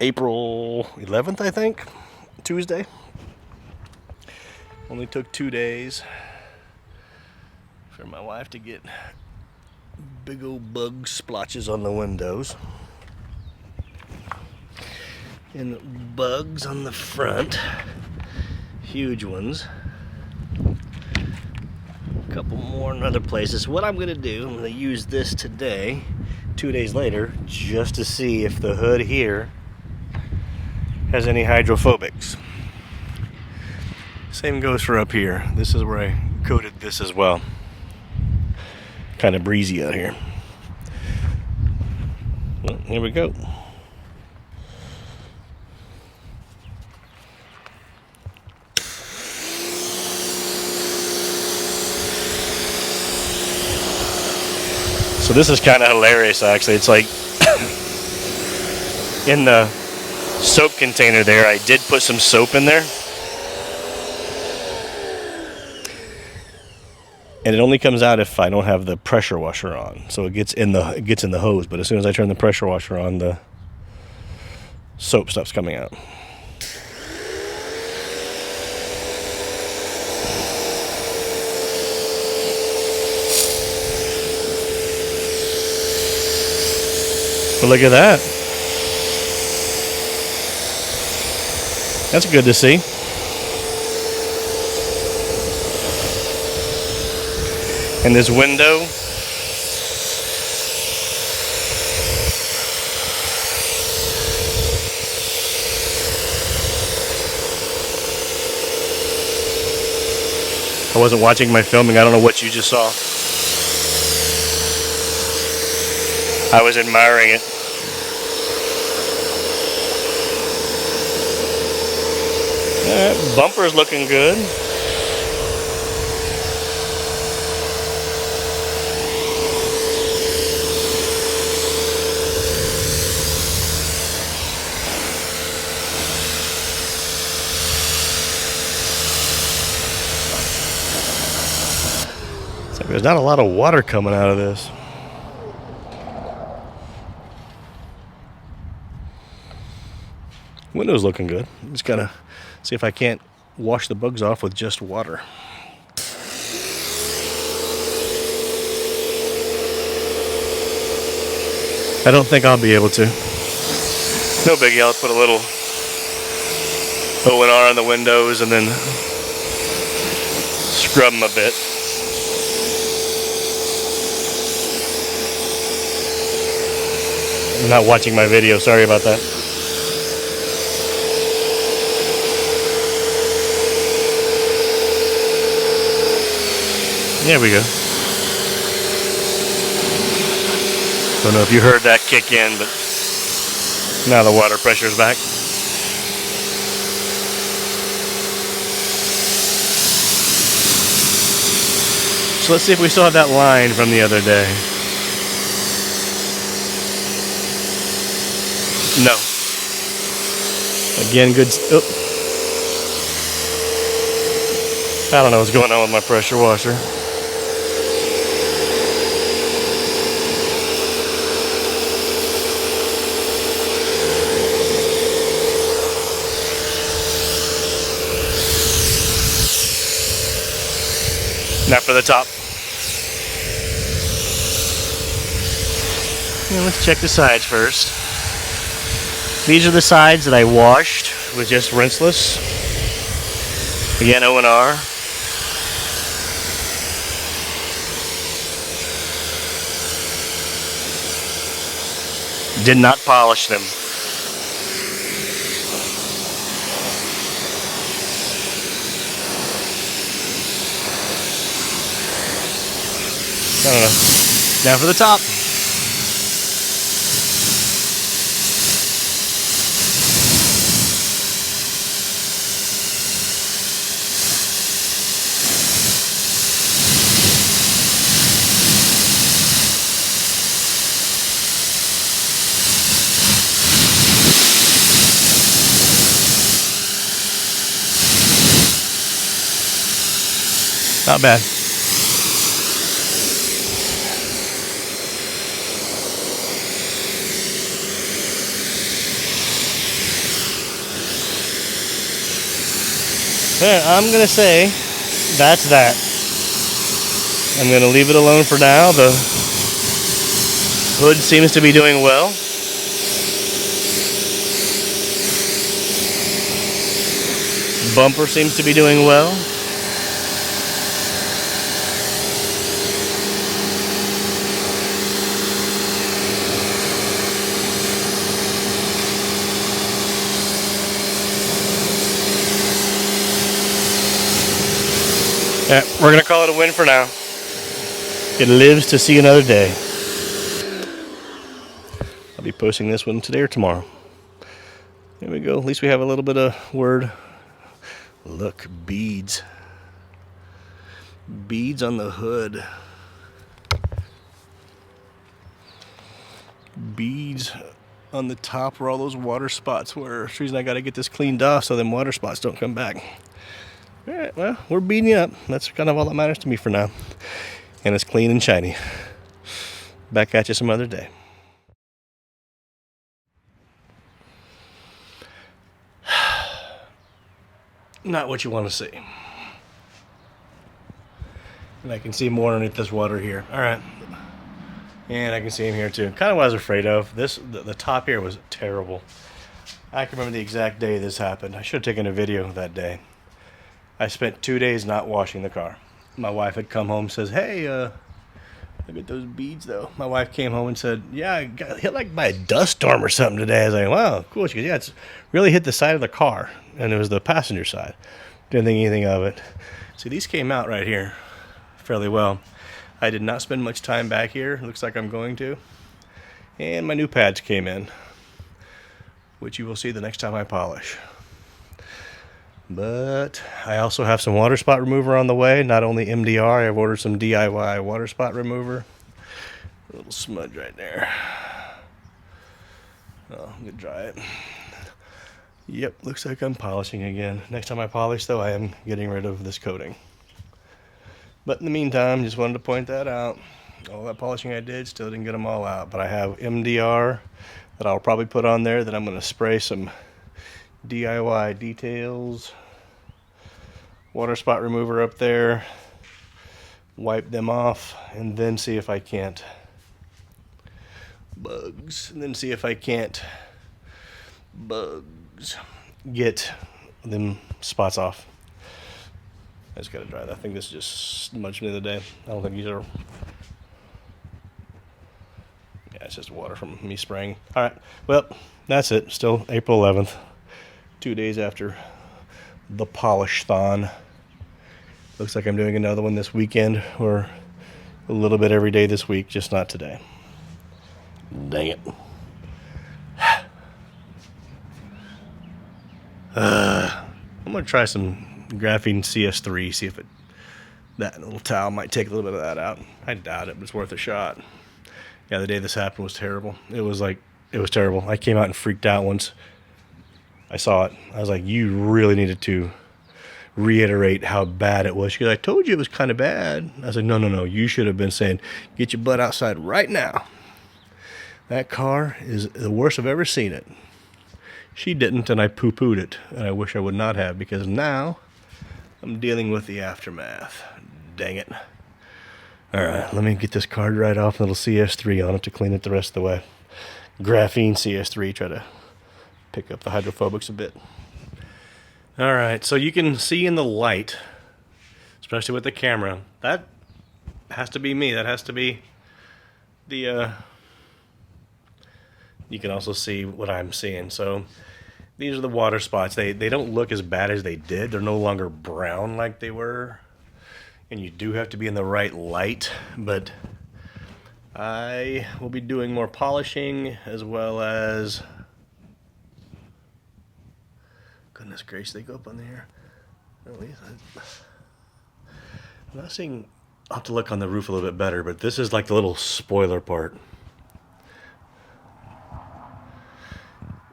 April 11th, I think, Tuesday. Only took 2 days for my wife to get big old bug splotches on the windows and bugs on the front, huge ones. A couple more in other places. What I'm gonna do, I'm gonna use this today, 2 days later, just to see if the hood here has any hydrophobics. Same goes for up here. This is where I coated this as well. Kind of breezy out here. Well, here we go. So this is kind of hilarious, actually. It's like in the soap container there, I did put some soap in there. And it only comes out if I don't have the pressure washer on. So it gets in the hose, but as soon as I turn the pressure washer on, the soap stuff's coming out. But look at that. That's good to see. And this window, I wasn't watching my filming. I don't know what you just saw. I was admiring it. Bumper's looking good. There's not a lot of water coming out of this. Window's looking good. Just gotta see if I can't wash the bugs off with just water. I don't think I'll be able to. No biggie, I'll put a little O&R on the windows and then scrub them a bit. I'm not watching my video, sorry about that. There we go. Don't know if you heard that kick in, but now the water pressure's back. So let's see if we still have that line from the other day. No. Again, good. Oh. I don't know what's going on with my pressure washer. Now for the top. Now let's check the sides first. These are the sides that I washed with just rinseless. Again, O&R. Did not polish them. I don't know. Now for the top. Not bad. I'm going to say that's that. I'm going to leave it alone for now. The hood seems to be doing well. Bumper seems to be doing well. Yeah, we're going to call it a win for now. It lives to see another day. I'll be posting this one today or tomorrow. There we go. At least we have a little bit of word. Look, beads. Beads on the hood. Beads on the top where all those water spots were. That's the reason I got to get this cleaned off so them water spots don't come back. All right, well, we're beating it up. That's kind of all that matters to me for now. And it's clean and shiny. Back at you some other day. Not what you want to see. And I can see more underneath this water here. All right. And I can see him here too. Kind of what I was afraid of. The top here was terrible. I can remember the exact day this happened. I should have taken a video that day. I spent 2 days not washing the car. My wife had come home and says, hey, look at those beads though. My wife came home and said, yeah, I got hit like by a dust storm or something today. I was like, wow, cool. She goes, yeah, it's really hit the side of the car. And it was the passenger side. Didn't think anything of it. See, these came out right here fairly well. I did not spend much time back here. Looks like I'm going to. And my new pads came in, which you will see the next time I polish. But I also have some water spot remover on the way. Not only MDR, I've ordered some DIY water spot remover. A little smudge right there. Oh, I'm gonna dry it. Yep, looks like I'm polishing again. Next time I polish, though, I am getting rid of this coating. But in the meantime, just wanted to point that out. All that polishing I did, still didn't get them all out. But I have MDR that I'll probably put on there. That I'm going to spray some DIY details, water spot remover up there, wipe them off, and then see if I can't get them spots off. I just gotta dry that. I think this is just smudged me the other day. I don't think these are. Yeah, it's just water from me spraying. All right, well, that's it. Still April 11th. 2 days after the polish-thon. Looks like I'm doing another one this weekend, or a little bit every day this week, just not today. Dang it. I'm going to try some graphene CS3, see if that little towel might take a little bit of that out. I doubt it, but it's worth a shot. Yeah, the day this happened was terrible. It was terrible. I came out and freaked out once I saw it. I was like, you really needed to reiterate how bad it was. She goes, I told you it was kind of bad. I was like, no. You should have been saying, get your butt outside right now. That car is the worst I've ever seen it. She didn't, and I poo-pooed it. And I wish I would not have, because now I'm dealing with the aftermath. Dang it. All right, let me get this card right off, little CS3 on it to clean it the rest of the way. Graphene CS3, try to pick up the hydrophobics a bit. All right, so you can see in the light, especially with the camera, that has to be me. That has to be the, you can also see what I'm seeing. So these are the water spots. They don't look as bad as they did. They're no longer brown like they were. And you do have to be in the right light, but I will be doing more polishing as well as, goodness gracious, they go up on there. I'm not seeing, I'll have to look on the roof a little bit better, but this is like the little spoiler part.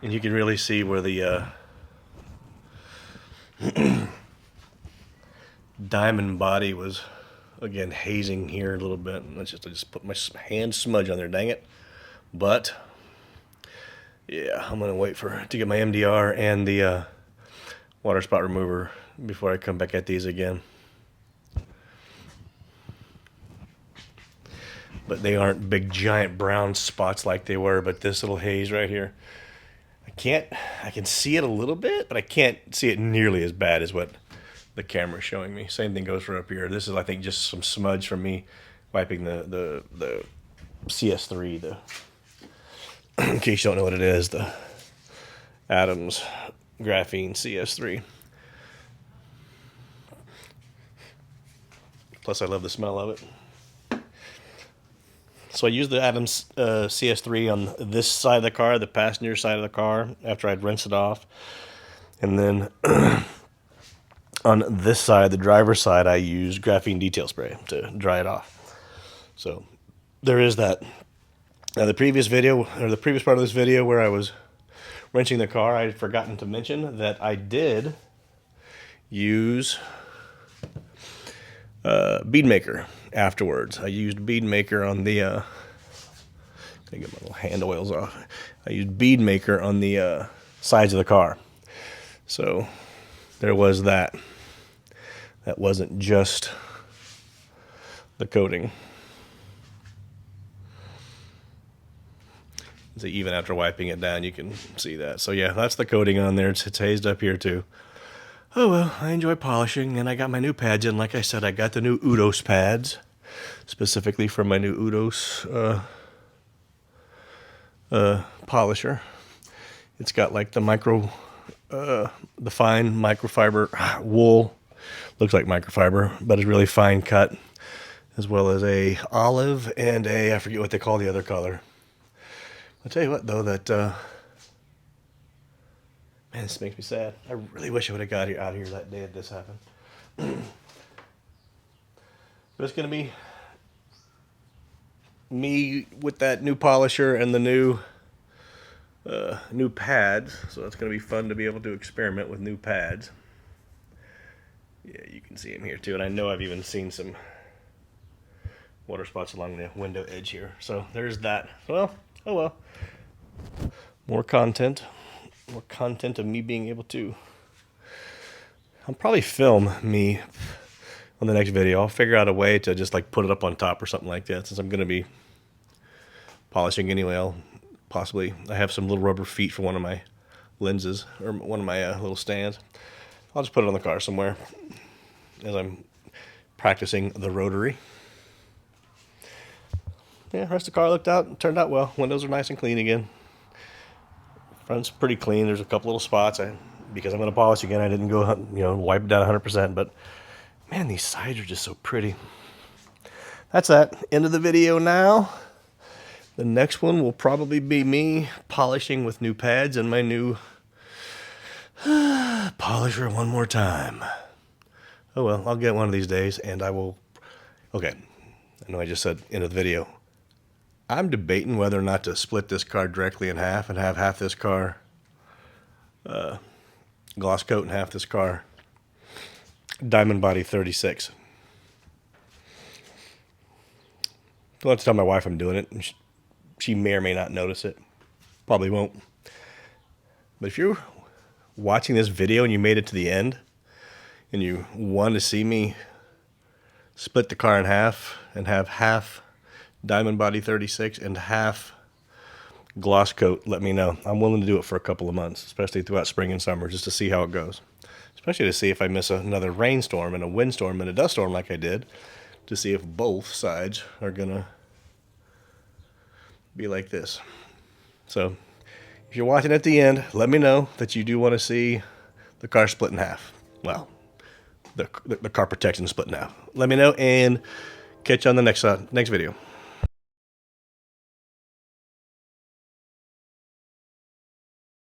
And you can really see where the diamond body was, again, hazing here a little bit. I just put my hand smudge on there, dang it. But yeah, I'm gonna wait to get my MDR and the water spot remover before I come back at these again. But they aren't big giant brown spots like they were, but this little haze right here, I can see it a little bit, but I can't see it nearly as bad as what the camera's showing me. Same thing goes for up here. This is, I think, just some smudge from me wiping the CS3, in case you don't know what it is, the Adams Graphene CS3. Plus, I love the smell of it. So I used the Adams CS3 on this side of the car, the passenger side of the car, after I'd rinsed it off. And then on this side, the driver's side, I used graphene detail spray to dry it off. So there is that. Now the previous video, or the previous part of this video where I was wrenching the car, I had forgotten to mention that I did use bead maker afterwards. I used bead maker on the I get my little hand oils off. I used bead maker on the sides of the car. So there was that. That wasn't just the coating. So even after wiping it down, you can see that. So yeah, that's the coating on there. It's hazed up here too. Oh well, I enjoy polishing, and I got my new pads in. Like I said, I got the new Udos pads, specifically for my new Udos polisher. It's got like the the fine microfiber wool. Looks like microfiber, but it's really fine cut, as well as a olive and I forget what they call the other color. I'll tell you what though, that man, this makes me sad. I really wish I would have got out here that day that this happened. But it's gonna be me with that new polisher and the new pads. So it's gonna be fun to be able to experiment with new pads. Yeah, you can see them here too, and I know I've even seen some water spots along the window edge here. So there's that. Well, oh well. More content of me being able to. I'll probably film me on the next video. I'll figure out a way to just like put it up on top or something like that, since I'm going to be polishing anyway. I have some little rubber feet for one of my lenses, or one of my little stands. I'll just put it on the car somewhere as I'm practicing the rotary. Yeah, the rest of the car turned out well. Windows are nice and clean again. Front's pretty clean. There's a couple little spots. Because I'm going to polish again, I didn't go, wipe it down 100%. But man, these sides are just so pretty. That's that. End of the video now. The next one will probably be me polishing with new pads and my new polisher one more time. Oh well, I'll get one of these days, and I will. Okay, I know I just said end of the video. I'm debating whether or not to split this car directly in half and have half this car gloss coat and half this car diamond body 36. I'll have to tell my wife I'm doing it. She may or may not notice it. Probably won't. But if you're watching this video and you made it to the end and you want to see me split the car in half and have half diamond body 36 and half gloss coat, let me know. I'm willing to do it for a couple of months, especially throughout spring and summer, just to see how it goes. Especially to see if I miss another rainstorm and a windstorm and a dust storm like I did, to see if both sides are gonna be like this. So if you're watching at the end, let me know that you do want to see the car split in half. Well, the car protection split in half. Let me know, and catch you on the next video.